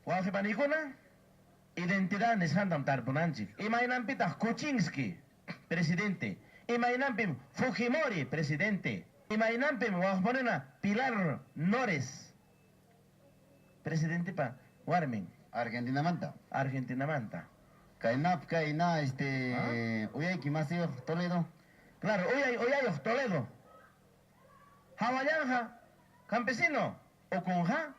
Wajipanikuna, identidad nishantam tarpunanchik. Imaynanpitaq Kuczynski, presidente. Imaynanpim Fujimori, presidente. Imaynanpim waqpanuna Pilar Nores, presidente pa warmin. Argentina manta. Argentina manta. Kainap kaina uyay kimasiyo Toledo. Claro, oyay Toledo. Hawayanja, campesino, okunja,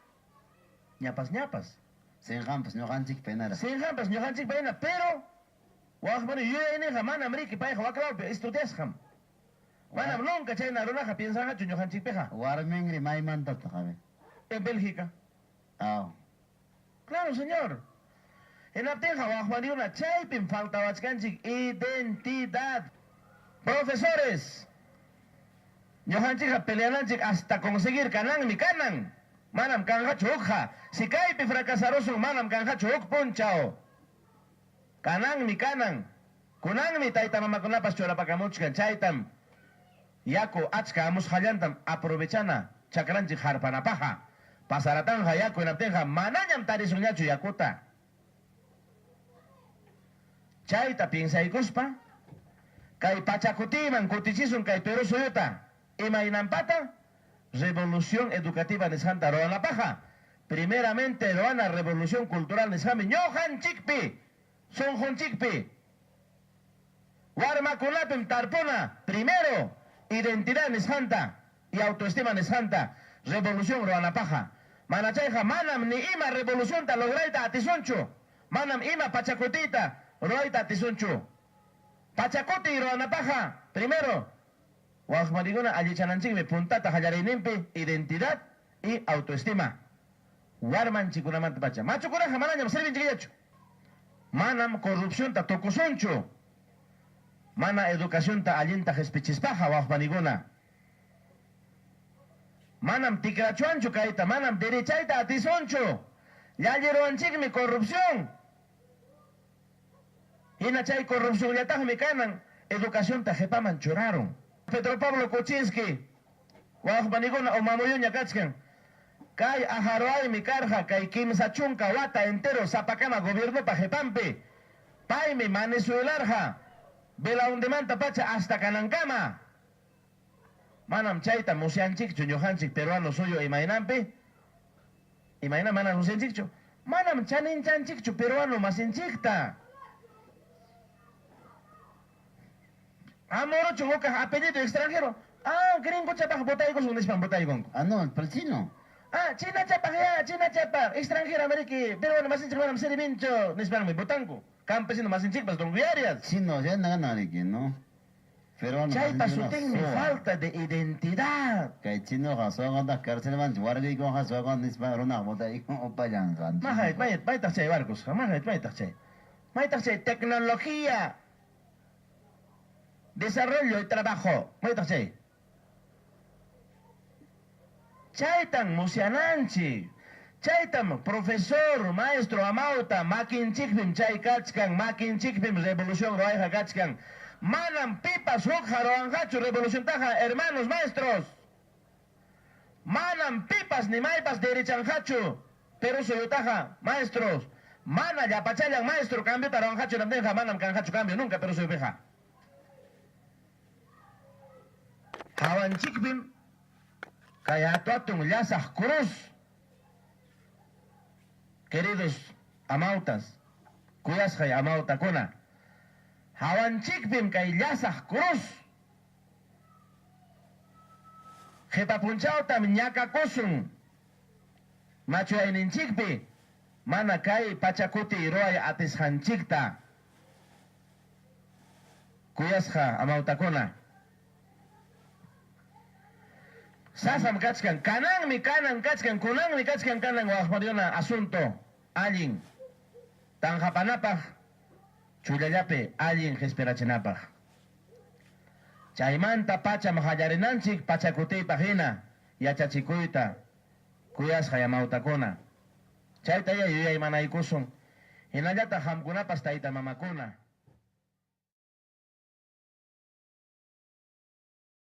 ñapas. Sin rampas no ganchik penara. Sin jampas, ñojanchik paina, pero waqpani yuyayninqa manam riki payqa waklawpi estudiasham. Manam nunca chayna runaqa piensanqachu ñojanchikpiqa. Warmingri maymanta taqabe. En Bélgica. Ah. Claro, señor. En Apteja, Guajmariuna, chaypin faltawachkanchik identidad. Profesores, ñojanchikqa peleananchik hasta conseguir kananmi kanan. Manam kanqachu hukqa. Si kaypi fracasarosun, manam kanqachu huk punchao. Kananmi kanan. Kunanmi taytamamakunapas churapakamuchkan. Chaytam yaku achka amusqallantam aprovechana chakranchik harpanapaqa. Pasaratanja yaku en Apteja manañam tarisunñachu yakuta. Chayta piensaykuspa kay pachakutiman kutichisun kay Perú suyuta imaynampata revolución educativa nishanta roanapaqa. Primeramente roana revolución cultural nishami ñojanchikpi sunjunchikpi warmakunapim tarpuna primero identidad nishanta y autoestima nishanta revolución roanapaqa. Manachayqa manam ni ima revolución ta lograyta atisunchu, manam ima pachakutita roayta atisunchu. Pachakuti roanapaqa primero waqmarikuna allichananchikmi puntata qallariyninpi identidad y autoestima. Warmanchikunamanta pacha machukunaqa manañam sirvinchikllachu. Manam corrupcionta tukusunchu, mana educacionta allinta qhispichispaqa waqmarikuna. Manam tikrachuanchu kayta, manam derechayta atisunchu. Llalliruanchikmi corrupción. Hina chay corrupcionllataqmi kanan educacionta qhipaman churaron. Pedro Pablo Kuczynski waqpanikuna umamuyuña kachkan. Kay aharuaymi karqa kay kimsa chunka wata entero sapakama gobiernopa qhipanpi. Paymi manisularqa Belaundimanta pacha hasta kanankama. Manam chayta musyanchikchu ñujanchik peruano suyo imaynanpi. Imayna manam musyanchikchu. Manam chaninchanchikchu peruano masinchikta. Amorochu oka apellido extranjero. Ah, gringo chapaj botaygon nispan botaygon. Ah, no, pero chino. Ah, China chapaj ya, China chapaj. Extranjero ameriki, peruano masinchik manam serimincho nispan mi botango. Campesino masinchik pas donguiarias. Chino, ya no gana aquí, ¿no? Peruano. Chaypa sutinmi falta de identidad. Kay chino ka sogonda cárcel man wargi ko ka sogon nispa rona botay ko opayan kan. Maytaq chay barcos, maytaq chay. Maytaq chay tecnología, desarrollo y trabajo. Maytaq chay. Chaytan musyananchik. Chaytam profesor, maestro amauta makinchikpim chay kachkan, makinchikpim revolución roayqa kachkan. Manam pipas hukqa roanqachu revolución taqa, hermanos maestros. Manam pipas ni maypas derechanqachu Perú suyutaqa, maestros. Mana llapachallan maestro cambiota roanqachu namtenqa manam kanqachu cambio nunca Perú suyupiqa. Hawanchikpim kay atun llasaq cruz. Queridos amautas, kuyasqay amautakuna, hawanchikpim kay llasaq cruz. Qhipapunchawtam ñakakusun. Machuyayninchikpi mana kay pachakuti roay atisqanchikta. Kuyasqa amautakuna. Sasam kachkan, kananmi kanan kachkan, kunanmi kachkan kanan waqpariuna asunto allin tanqapanapaq, chullallapi allin qhispirachinapaq. Chaymanta pacham qallarinanchik pachakutiypaq hina yachachikuyta kuyasqa amautakuna. Chayta yuyaymanaykusun. Hinallataq qamkunapas taytamamakuna